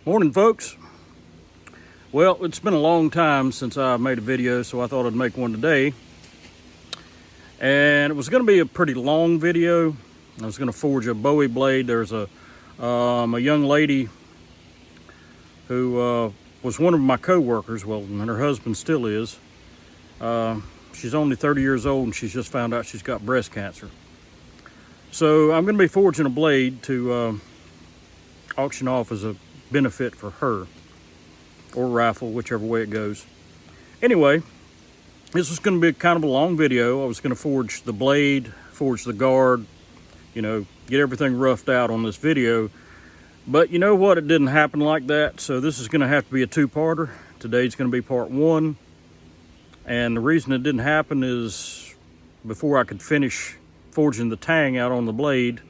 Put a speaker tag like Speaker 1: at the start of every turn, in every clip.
Speaker 1: Morning, folks. Well, it's been a long time since I made a video, so I thought I'd make one today. And it was going to be a pretty long video. I was going to forge a Bowie blade. There's a young lady who was one of my co-workers, well, and her husband still is. She's only 30 years old, and she's just found out she's got breast cancer. So I'm going to be forging a blade to auction off as a benefit for her, or raffle, whichever way it goes. Anyway, this was going to be kind of a long video. I was going to forge the blade, forge the guard, get everything roughed out on this video. But you know what? It didn't happen like that. So this is going to have to be a two-parter. Today's going to be part one. And the reason it didn't happen is before I could finish forging the tang out on the blade,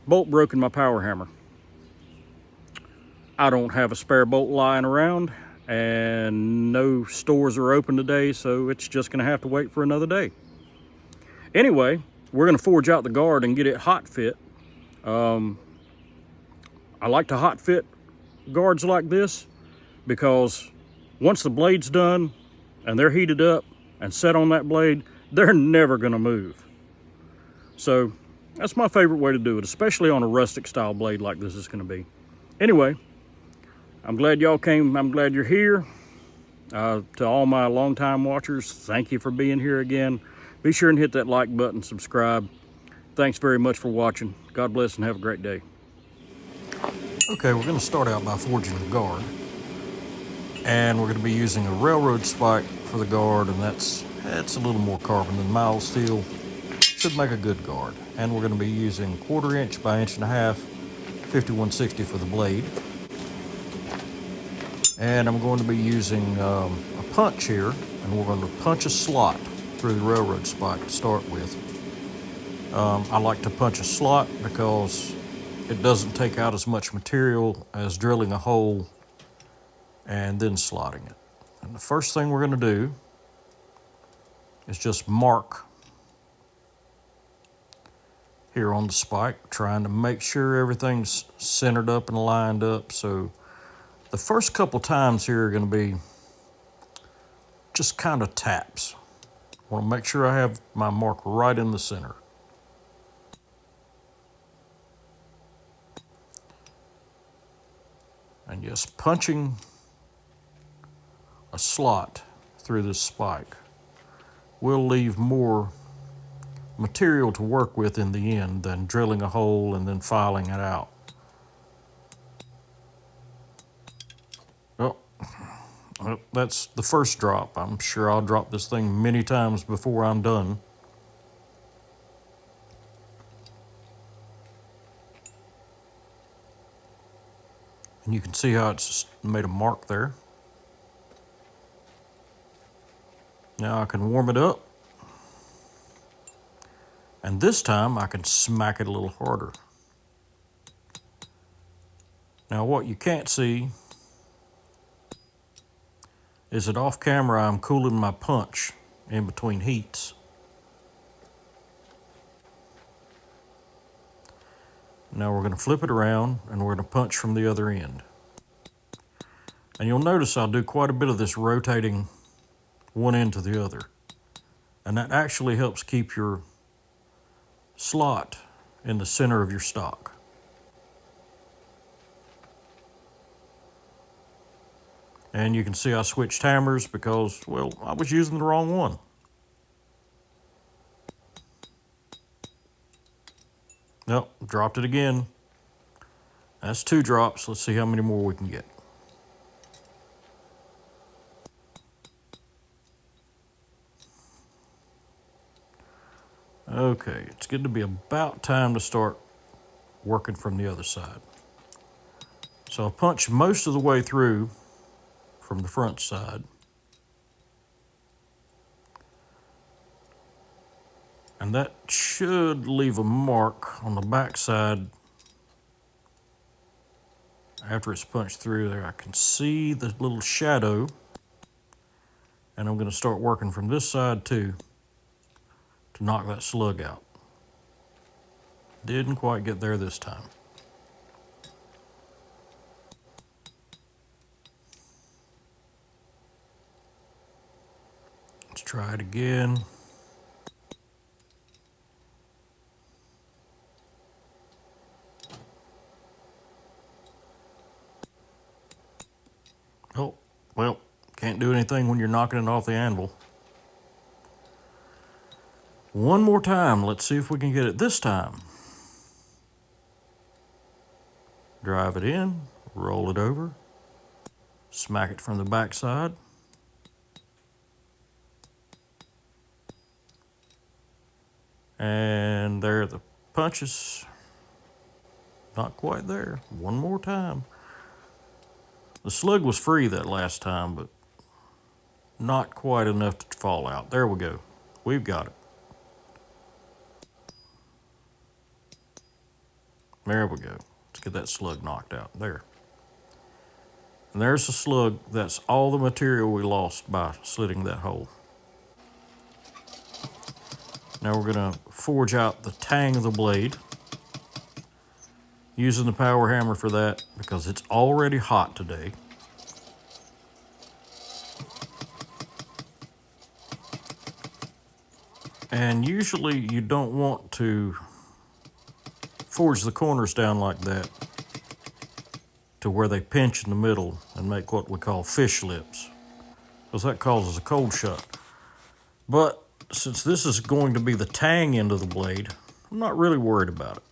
Speaker 1: bolt broke in my power hammer. I don't have a spare bolt lying around, and no stores are open today, so it's just going to have to wait for another day. Anyway, we're going to forge out the guard and get it hot fit. I like to hot fit guards like this because once the blade's done and they're heated up and set on that blade, they're never going to move. So that's my favorite way to do it, especially on a rustic style blade like this is going to be. Anyway, I'm glad y'all came. I'm glad you're here. To all my longtime watchers, thank you for being here again. Be sure and hit that like button, subscribe. Thanks very much for watching. God bless and have a great day. Okay, we're going to start out by forging the guard. And we're going to be using a railroad spike for the guard, and that's a little more carbon than mild steel. Should make a good guard. And we're going to be using 1/4 inch by 1.5 inch, 5160 for the blade. And I'm going to be using a punch here, and we're going to punch a slot through the railroad spike to start with. I like to punch a slot because it doesn't take out as much material as drilling a hole and then slotting it. And the first thing we're going to do is just mark here on the spike, trying to make sure everything's centered up and lined up. So the first couple times here are going to be just kind of taps. I want to make sure I have my mark right in the center. And just punching a slot through this spike will leave more material to work with in the end than drilling a hole and then filing it out. Well, that's the first drop. I'm sure I'll drop this thing many times before I'm done. And you can see how it's made a mark there. Now I can warm it up. And this time I can smack it a little harder. Now what you can't see is that off camera I'm cooling my punch in between heats. Now we're going to flip it around and we're going to punch from the other end. And you'll notice I'll do quite a bit of this rotating one end to the other. And that actually helps keep your slot in the center of your stock. And you can see I switched hammers because, well, I was using the wrong one. Nope, dropped it again. That's 2 drops. Let's see how many more we can get. Okay, it's getting to be about time to start working from the other side. So I've punched most of the way through from the front side. And that should leave a mark on the back side after it's punched through there. I can see the little shadow, and I'm going to start working from this side too to knock that slug out. Didn't quite get there this time. Try it again. Oh, well, can't do anything when you're knocking it off the anvil. One more time. Let's see if we can get it this time. Drive it in, roll it over, smack it from the backside. And there are the punches. Not quite there. One more time. The slug was free that last time, but not quite enough to fall out. There we go. We've got it. There we go. Let's get that slug knocked out. There. And there's the slug. That's all the material we lost by slitting that hole. Now we're going to forge out the tang of the blade. Using the power hammer for that because it's already hot today. And usually you don't want to forge the corners down like that to where they pinch in the middle and make what we call fish lips, because that causes a cold shot. But since this is going to be the tang end of the blade, I'm not really worried about it.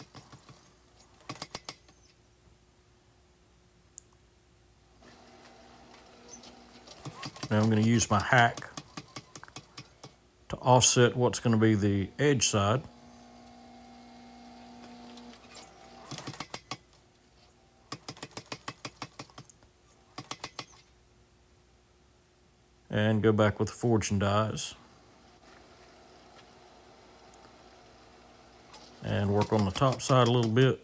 Speaker 1: Now I'm going to use my hack to offset what's going to be the edge side. And go back with the forging dies. And work on the top side a little bit.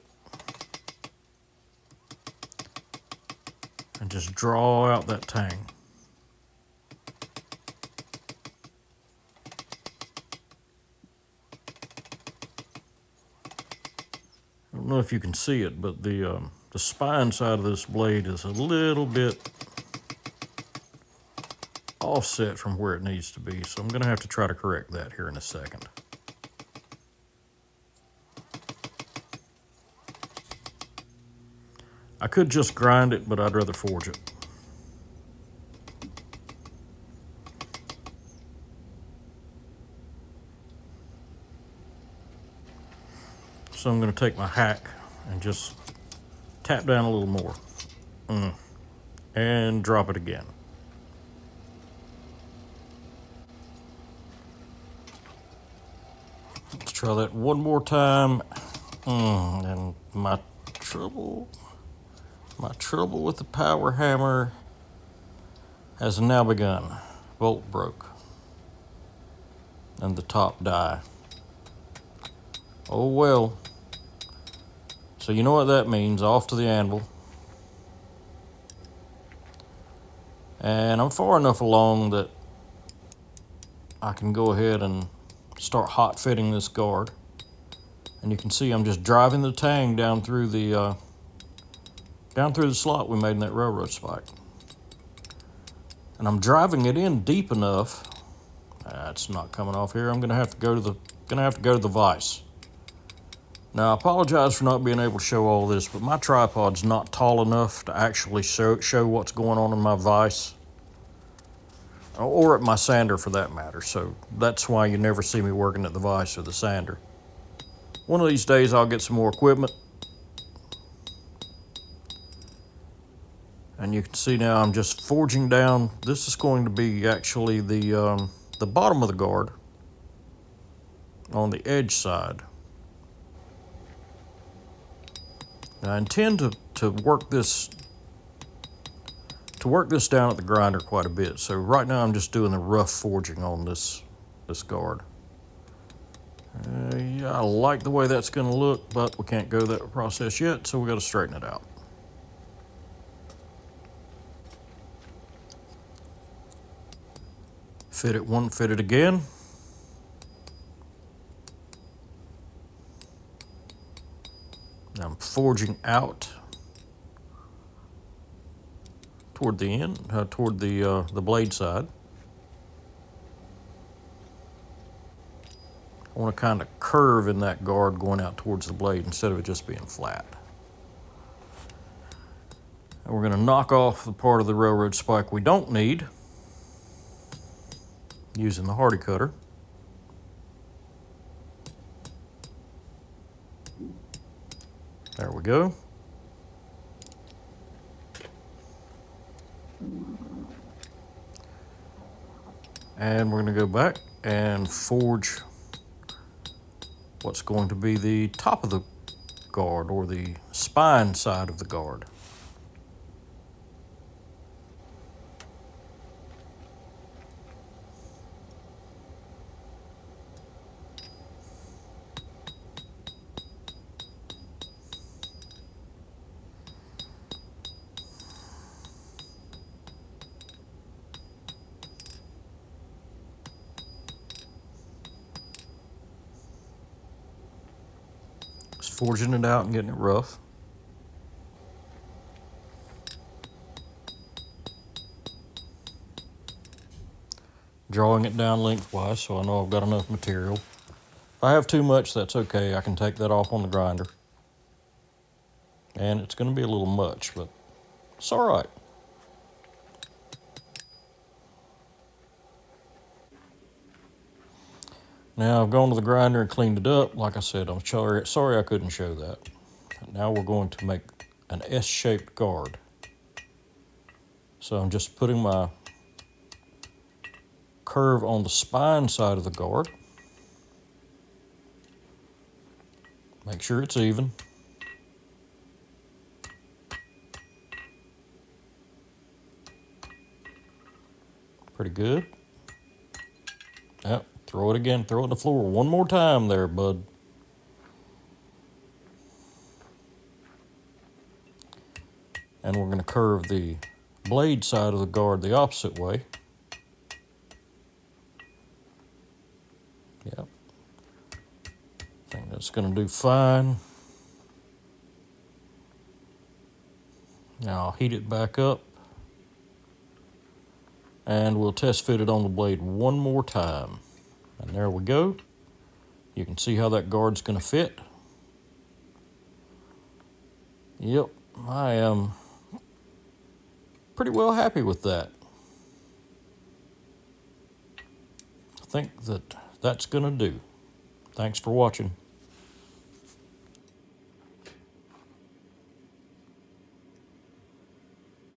Speaker 1: And just draw out that tang. I don't know if you can see it, but the spine side of this blade is a little bit offset from where it needs to be, so I'm going to have to try to correct that here in a second. I could just grind it, but I'd rather forge it. So I'm going to take my hack and just tap down a little more. And drop it again. Let's try that one more time. And my trouble with the power hammer has now begun. Bolt broke. And the top die. Oh well. So you know what that means. Off to the anvil. And I'm far enough along that I can go ahead and start hot fitting this guard. And you can see I'm just driving the tang down through the slot we made in that railroad spike. And I'm driving it in deep enough. That's not coming off here. I'm gonna have to go to the vise. Now I apologize for not being able to show all this, but my tripod's not tall enough to actually show what's going on in my vise. Or at my sander for that matter, so that's why you never see me working at the vise or the sander. One of these days I'll get some more equipment. And you can see now I'm just forging down. This is going to be actually the bottom of the guard on the edge side. Now I intend to work this down at the grinder quite a bit. So right now I'm just doing the rough forging on this guard. Yeah, I like the way that's going to look, but we can't go that process yet, so we got to straighten it out. Fit it again. I'm forging out toward the end, toward the blade side. want to kind of curve in that guard going out towards the blade instead of it just being flat. And we're going to knock off the part of the railroad spike we don't need using the Hardy cutter. There we go. And we're going to go back and forge what's going to be the top of the guard, or the spine side of the guard. Just forging it out and getting it rough. Drawing it down lengthwise so I know I've got enough material. If I have too much, that's okay. I can take that off on the grinder. And it's going to be a little much, but it's all right. Now I've gone to the grinder and cleaned it up. Like I said, I'm sorry I couldn't show that. Now we're going to make an S-shaped guard. So I'm just putting my curve on the spine side of the guard. Make sure it's even. Pretty good. Yep, throw it again. Throw it on the floor one more time there, bud. And we're going to curve the blade side of the guard the opposite way. Yep. I think that's going to do fine. Now I'll heat it back up. And we'll test fit it on the blade one more time. And there we go. You can see how that guard's going to fit. Yep, I am pretty well happy with that. I think that's going to do. Thanks for watching.